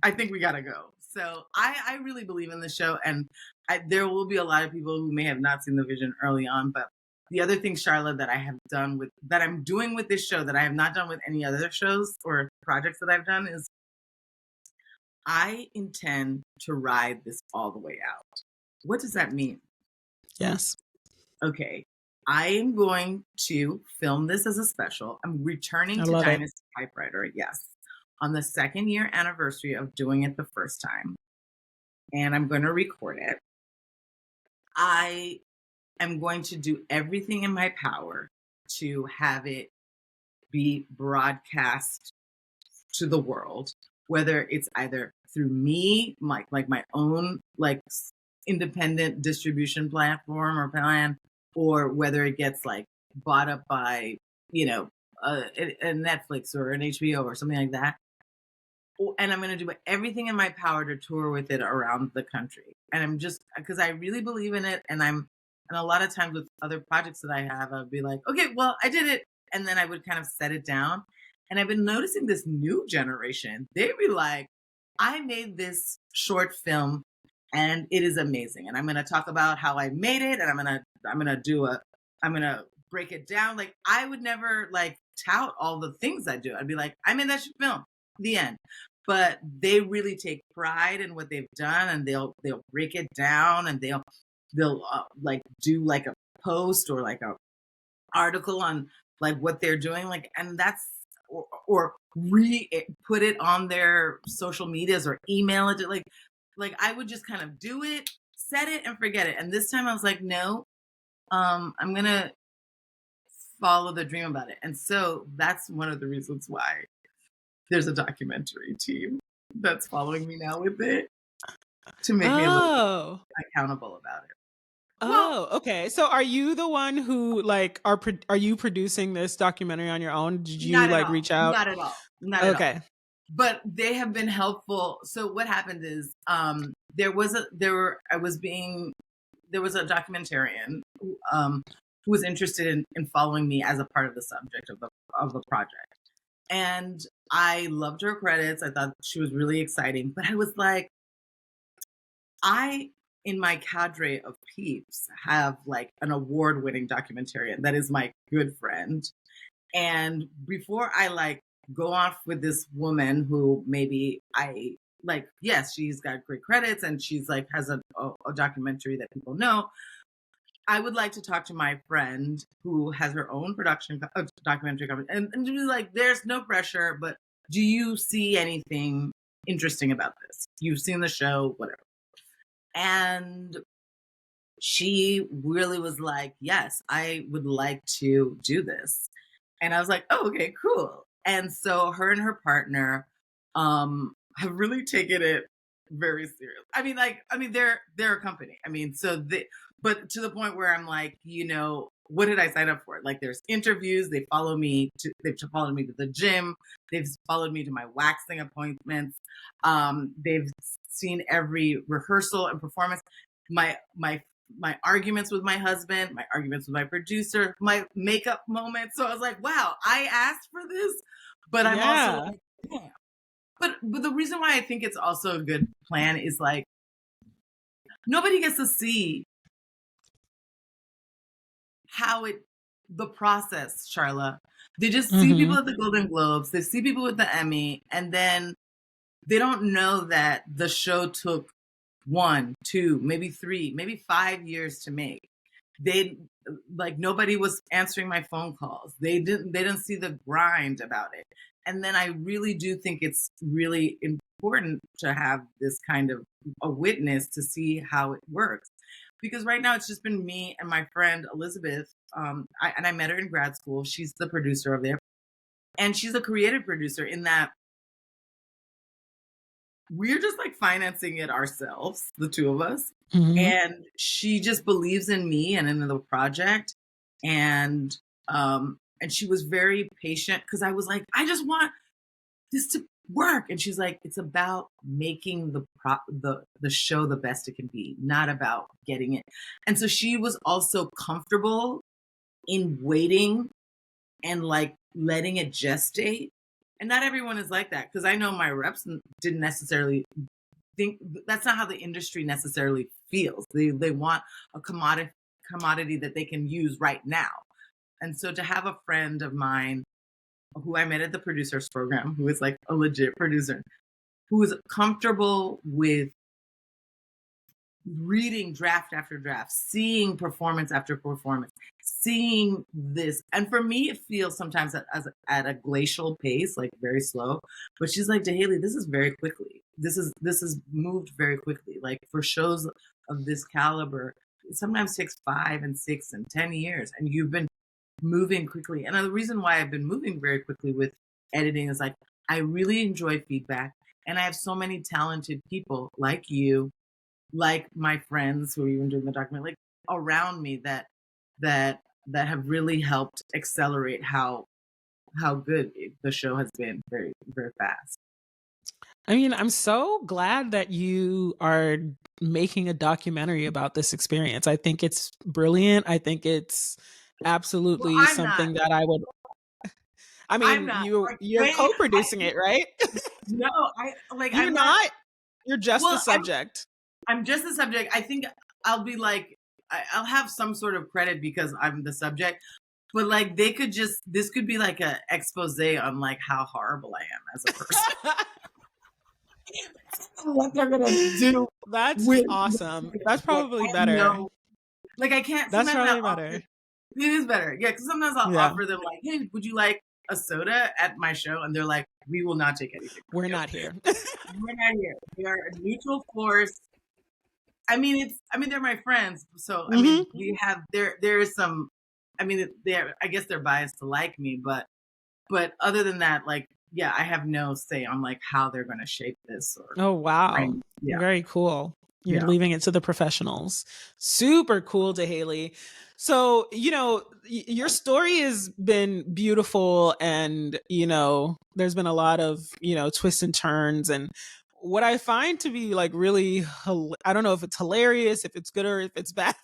I think we gotta go. So I really believe in the show, and there will be a lot of people who may have not seen the vision early on. But the other thing, Charlotte, that I'm doing with this show that I have not done with any other shows or projects that I've done is I intend to ride this all the way out. What does that mean? Yes. Okay. I am going to film this as a special. I'm returning to Dynasty Typewriter, yes, on the 2nd year anniversary of doing it the first time. And I'm going to record it. I am going to do everything in my power to have it be broadcast to the world, whether it's either through me, my own like independent distribution platform or plan, or whether it gets like bought up by, a Netflix or an HBO or something like that. And I'm going to do everything in my power to tour with it around the country. And I'm just, because I really believe in it. And a lot of times with other projects that I have, I'll be like, okay, well, I did it. And then I would kind of set it down. And I've been noticing this new generation, they'd be like, I made this short film and it is amazing. And I'm going to talk about how I made it. And I'm going to break it down. Like I would never like tout all the things I do. I'd be like, I made that film, the end. but they really take pride in what they've done, and they'll break it down, and they'll like do like a post or like a article on like what they're doing, like, and that's or put it on their social medias or email it to, like I would just kind of do it, set it, and forget it. And this time I was like, no, I'm gonna follow the dream about it. And so that's one of the reasons why there's a documentary team that's following me now with it, to make me a little accountable about it. Oh, okay. So are you the one who like are you producing this documentary on your own? Did you like reach out? Not at all. Not at all. But they have been helpful. So what happened is there was a documentarian who was interested in following me as a part of the subject of the project. And I loved her credits. I thought she was really exciting. But I was like, in my cadre of peeps, have like an award-winning documentarian that is my good friend. And before I like go off with this woman who maybe I like, yes, she's got great credits and she's like has a documentary that people know, I would like to talk to my friend who has her own documentary company, and be like, there's no pressure, but do you see anything interesting about this? You've seen the show, whatever. And she really was like, yes, I would like to do this. And I was like, oh, okay, cool. And so her and her partner have really taken it very serious. I mean, they're a company. I mean, but to the point where I'm like, what did I sign up for? Like, there's interviews. They've followed me to the gym. They've followed me to my waxing appointments. They've seen every rehearsal and performance. My arguments with my husband, my arguments with my producer, my makeup moments. So I was like, wow, I asked for this, but I'm also like, damn. But the reason why I think it's also a good plan is like, nobody gets to see the process, Charla. They just see people at the Golden Globes, they see people with the Emmy, and then they don't know that the show took 1, 2, maybe 3, maybe 5 years to make. Nobody was answering my phone calls. They didn't see the grind about it. And then I really do think it's really important to have this kind of a witness to see how it works. Because right now it's just been me and my friend Elizabeth. I met her in grad school. She's the producer of it. And she's a creative producer in that we're just like financing it ourselves, the two of us. And she just believes in me and in the project. And she was very patient because I was like, I just want this to work. And she's like, it's about making the show the best it can be, not about getting it. And so she was also comfortable in waiting and like letting it gestate. And not everyone is like that, because I know my reps didn't necessarily think that's not how the industry necessarily feels. They want a commodity that they can use right now. And so to have a friend of mine who I met at the producers program, who is like a legit producer, who is comfortable with reading draft after draft, seeing performance after performance, seeing this. And for me, it feels sometimes at a glacial pace, like very slow. But she's like, DAHÉLI, this is very quickly. This is moved very quickly. Like for shows of this caliber, it sometimes takes 5 and 6 and 10 years. And you've been moving quickly. And the reason why I've been moving very quickly with editing is like, I really enjoy feedback. And I have so many talented people like you, like my friends who are even doing the documentary, like around me that have really helped accelerate how good the show has been very, very fast. I mean, I'm so glad that you are making a documentary about this experience. I think it's brilliant. I think it's absolutely something that I would. I mean, you're co-producing it, right? No, You're not. You're just the subject. I'm just the subject. I think I'll be like, I'll have some sort of credit because I'm the subject, but like this could be like a expose on like how horrible I am as a person. what they're gonna do. That's with awesome. That's probably like, better. Like I can't. That's Sometimes probably I'll better. it is better. Yeah, because sometimes I'll Yeah. offer them like, "Hey, would you like a soda at my show?" And they're like, "We will not take anything. We're not here. We're not here. We are a neutral force." I mean, they're my friends, so I mean, we have there is some. I mean, I guess they're biased to like me, but other than that, like, yeah, I have no say on like how they're going to shape this. Or Oh wow, yeah. Very cool. You're leaving it to the professionals. Super cool, DAHÉLI. So, you know, your story has been beautiful, and, you know, there's been a lot of, you know, twists and turns. And what I find to be like really, I don't know if it's hilarious, if it's good, or if it's bad.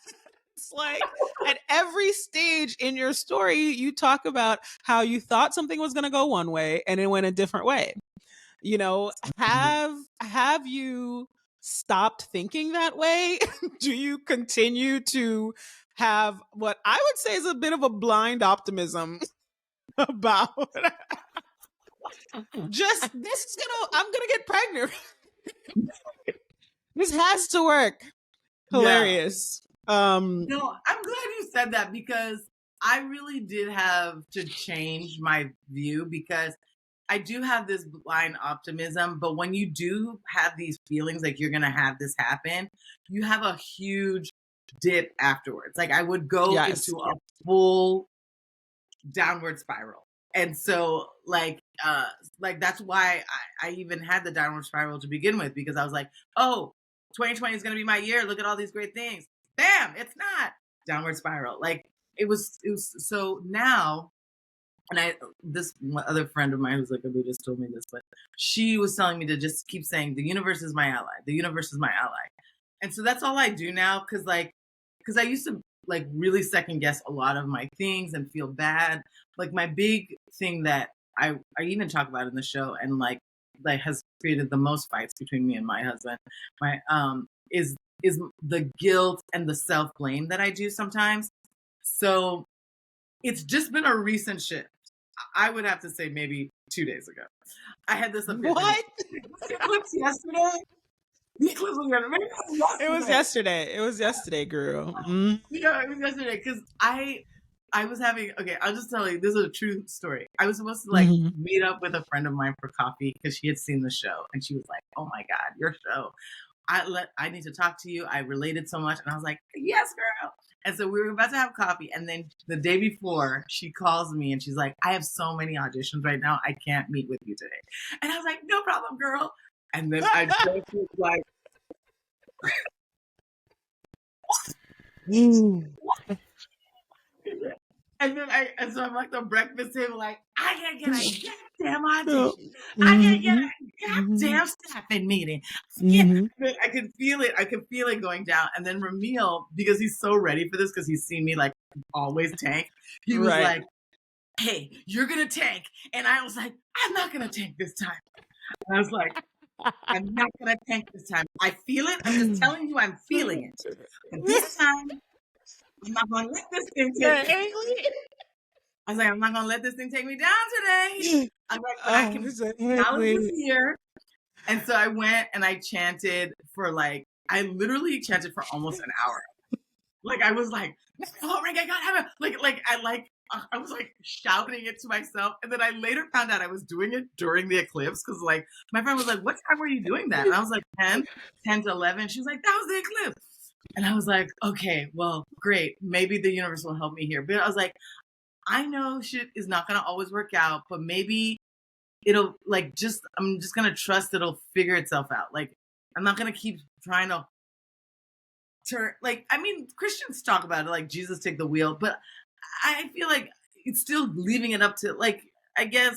It's like at every stage in your story, you talk about how you thought something was going to go one way and it went a different way. You know, have you stopped thinking that way? Do you continue to have what I would say is a bit of a blind optimism about just I'm gonna get pregnant. This has to work. Hilarious. No, I'm glad you said that, because I really did have to change my view, because I do have this blind optimism, but when you do have these feelings like you're going to have this happen, you have a huge dip afterwards. Like I would go into a full downward spiral. And so like that's why I even had the downward spiral to begin with, because I was like, oh, 2020 is going to be my year. Look at all these great things. Bam, it's not. Downward spiral. Like it was so now. And this other friend of mine who's like a Buddhist told me this, but she was telling me to just keep saying, the universe is my ally. The universe is my ally. And so that's all I do now. Cause I used to like really second guess a lot of my things and feel bad. Like my big thing that I even talk about in the show, and like has created the most fights between me and my husband, is the guilt and the self-blame that I do sometimes. So it's just been a recent shift. I would have to say maybe 2 days ago. I had this epiphany. What? Eclipse yesterday? It was yesterday. It was yesterday, girl. Mm-hmm. Yeah, it was yesterday, because I was having, okay, I'll just tell you, this is a true story. I was supposed to like meet up with a friend of mine for coffee because she had seen the show, and she was like, oh my God, your show. I need to talk to you. I related so much. And I was like, yes, girl. And so we were about to have coffee. And then the day before, she calls me and she's like, I have so many auditions right now. I can't meet with you today. And I was like, no problem, girl. And then I just was like, and so I'm like the breakfast table, like, I can't get a goddamn audition. I can't get a goddamn staffing meeting. I could feel it. I could feel it going down. And then Ramil, because he's so ready for this, because he's seen me like always tank, he was like, hey, you're going to tank. And I was like, I'm not going to tank this time. And I was like, I'm not going to tank this time. I feel it. I'm just telling you, I'm feeling it. But this time, I'm not going to let this thing take me. I was like, I'm not going to let this thing take me down today. I'm like, but I can acknowledge this here. And so I went and I chanted for like, I literally chanted for almost an hour. Like, I was like, oh my God, I was like shouting it to myself. And then I later found out I was doing it during the eclipse, because like my friend was like, what time were you doing that? And I was like 10 to 11. She was like, that was the eclipse. And I was like, okay, well, great. Maybe the universe will help me here. But I was like, I know shit is not going to always work out, but maybe it'll like I'm just going to trust it'll figure itself out. Like, I'm not going to keep trying to turn, like, I mean, Christians talk about it, like Jesus take the wheel, but I feel like it's still leaving it up to, like, I guess,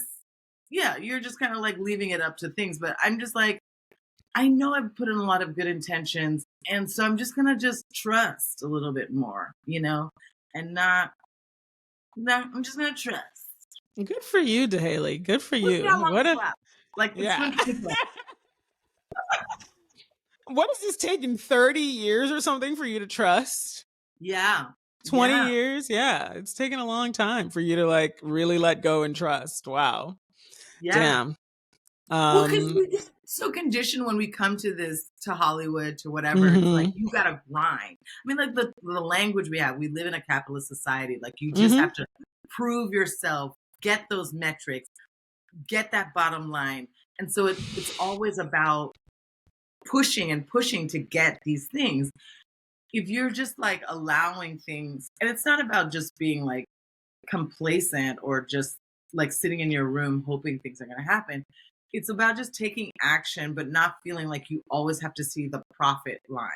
yeah, you're just kind of like leaving it up to things. But I'm just like, I know I've put in a lot of good intentions. And so I'm just going to just trust a little bit more, you know, and I'm just going to trust. Good for you, DAHÉLI. Good for you. What is this taking 30 years or something for you to trust? Yeah. 20 years? Yeah. It's taken a long time for you to like really let go and trust. Wow. Yeah. Damn. Well, because so conditioned when we come to Hollywood, to whatever. It's like, you gotta grind. I mean, like the language we have, we live in a capitalist society. Like, you just have to prove yourself, get those metrics, get that bottom line. And so it's always about pushing and pushing to get these things. If you're just like allowing things, and it's not about just being like complacent or just like sitting in your room hoping things are going to happen. It's about just taking action, but not feeling like you always have to see the profit line.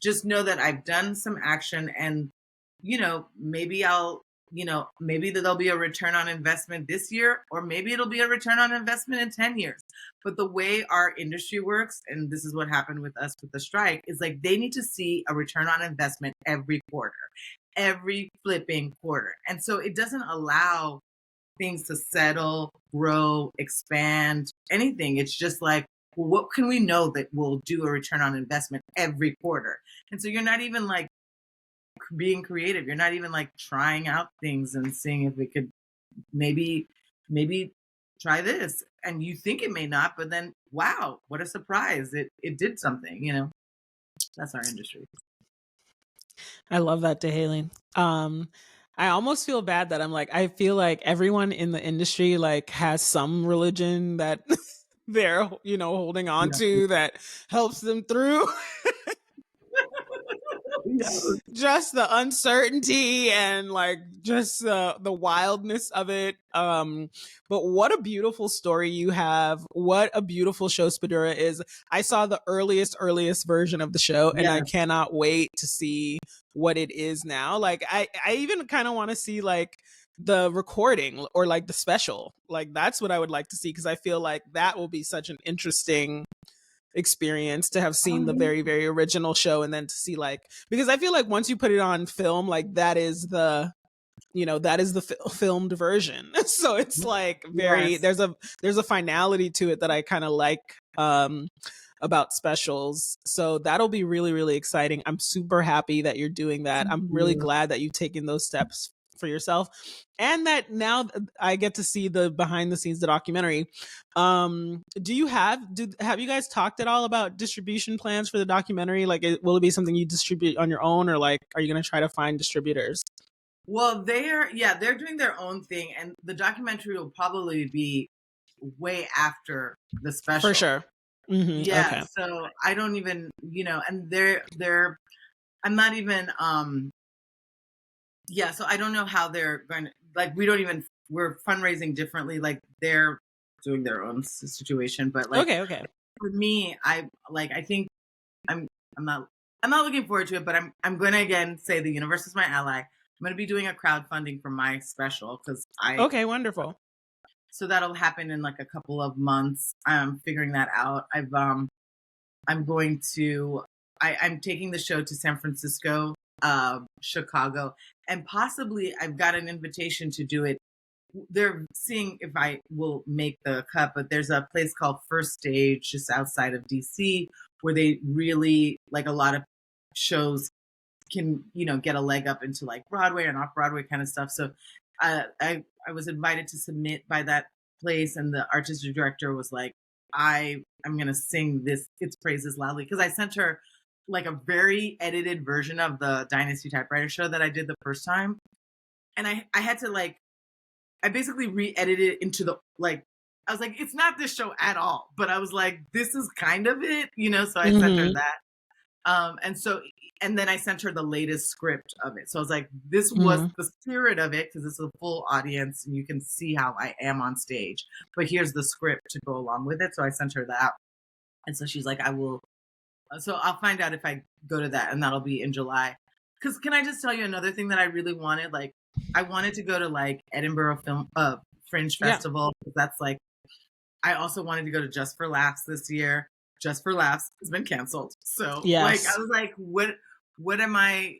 Just know that I've done some action, and, maybe maybe there'll be a return on investment this year, or maybe it'll be a return on investment in 10 years. But the way our industry works, and this is what happened with us with the strike, is like they need to see a return on investment every quarter, every flipping quarter. And so it doesn't allow things to settle, grow, expand, anything. It's just like, well, what can we know that will do a return on investment every quarter? And so you're not even like being creative. You're not even like trying out things and seeing if it could maybe try this. And you think it may not, but then, wow, what a surprise. It did something, That's our industry. I love that, DAHÉLI. I almost feel bad that I feel like everyone in the industry like has some religion that they're, holding on to that helps them through. Just the uncertainty and like just the wildness of it. But what a beautiful story you have. What a beautiful show Spadura is. I saw the earliest version of the show, and I cannot wait to see what it is now. Like I even kind of want to see like the recording or like the special. Like that's what I would like to see, because I feel like that will be such an interesting experience to have seen the very, very original show, and then to see like, because I feel like once you put it on film, like that is the filmed version. So it's like very, there's a finality to it that I kind of like about specials. So that'll be really, really exciting. I'm super happy that you're doing that. I'm really glad that you've taken those steps for yourself, and that now I get to see the behind the scenes, the documentary. Have you guys talked at all about distribution plans for the documentary? Like, will it be something you distribute on your own, or like, are you going to try to find distributors? Well, they're doing their own thing, and the documentary will probably be way after the special. For sure. Yeah. Okay. So I don't even, and they're I'm not even so I don't know how they're going to, like, we're fundraising differently. Like, they're doing their own situation, but like, okay. For me, I think I'm not looking forward to it, but I'm going to again say the universe is my ally. I'm going to be doing a crowdfunding for my special, because Okay, wonderful. So that'll happen in like a couple of months. I'm figuring that out. I'm taking the show to San Francisco, Chicago, and possibly I've got an invitation to do it. They're seeing if I will make the cut, but there's a place called First Stage just outside of DC where they really, like, a lot of shows can, get a leg up into like Broadway and off Broadway kind of stuff. So I was invited to submit by that place, and the artistic director was like, I'm going to sing its praises loudly, because I sent her like a very edited version of the Dynasty typewriter show that I did the first time. And I had to I basically re-edited it into I was like, it's not this show at all, but I was like, this is kind of it, so I sent her that. And then I sent her the latest script of it. So I was like, this was the spirit of it, because it's a full audience and you can see how I am on stage, but here's the script to go along with it. So I sent her that. And so she's like, so I'll find out if I go to that, and that'll be in July. Because can I just tell you another thing that I really wanted? Like, I wanted to go to like Edinburgh Fringe Festival. Yeah. That's like, I also wanted to go to Just for Laughs this year. Just for Laughs has been canceled. So like, I was like, what am I,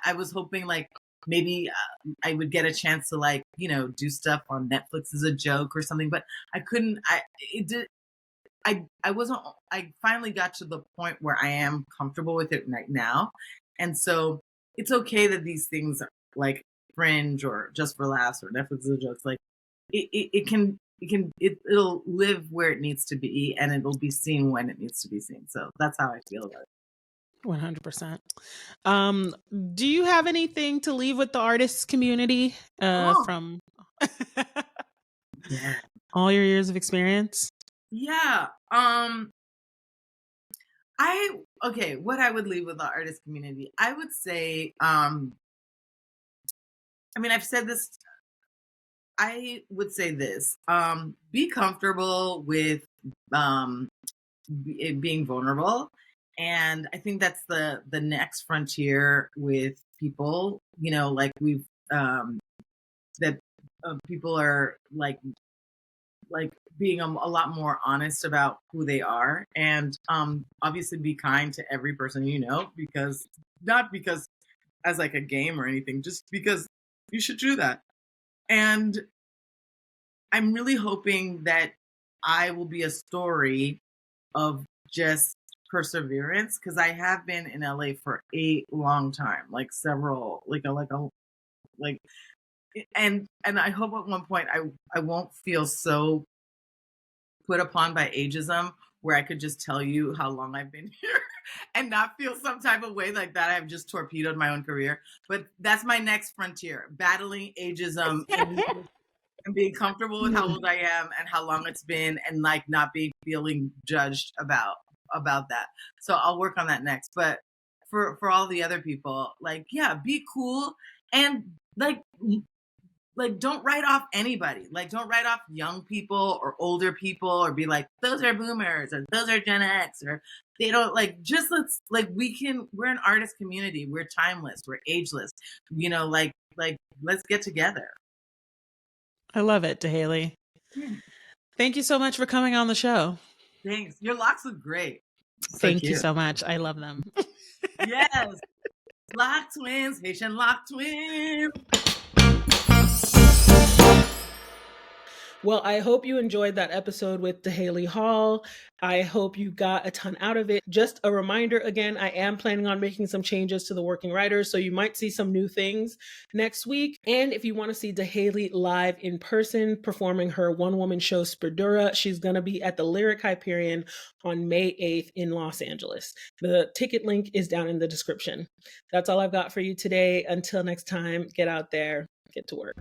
I was hoping like maybe I would get a chance to like, do stuff on Netflix as a joke or something, but I couldn't, I finally got to the point where I am comfortable with it right now. And so it's okay that these things are like Fringe or Just for Laughs or Netflix as a joke, like it can it'll live where it needs to be, and it'll be seen when it needs to be seen. So that's how I feel about it. 100%. Do you have anything to leave with the artists community from yeah. all your years of experience? Yeah. What I would leave with the artist community, I would say, I mean, I've said this, I would say this, be comfortable with being vulnerable. And I think that's the next frontier with people, you know, like that people are like being a lot more honest about who they are, and obviously be kind to every person you know, because not because as like a game or anything, just because you should do that. And I'm really hoping that I will be a story of just perseverance, because I have been in LA for a long time, like several, and I hope at one point I won't feel so put upon by ageism where I could just tell you how long I've been here and not feel some type of way like that I've just torpedoed my own career. But that's my next frontier, battling ageism and being comfortable with how old I am and how long it's been, and like not feeling judged about that. So I'll work on that next. But for all the other people, like, yeah, be cool, and like don't write off anybody. Like, don't write off young people or older people, or be like, those are boomers or those are Gen X, or they don't, like, just let's, like, we're an artist community. We're timeless. We're ageless. You know, like let's get together. I love it, DAHÉLI. Thank you so much for coming on the show. Thanks. Your locks look great. Thank you so much. I love them. Yes. Lock twins, Haitian lock twins. Well, I hope you enjoyed that episode with DAHÉLI Hall. I hope you got a ton out of it. Just a reminder again, I am planning on making some changes to the Working Writers, so you might see some new things next week. And if you want to see DAHÉLI live in person performing her one-woman show Sperdura, she's going to be at the Lyric Hyperion on May 8th in Los Angeles. The ticket link is down in the description. That's all I've got for you today. Until next time, get out there, get to work.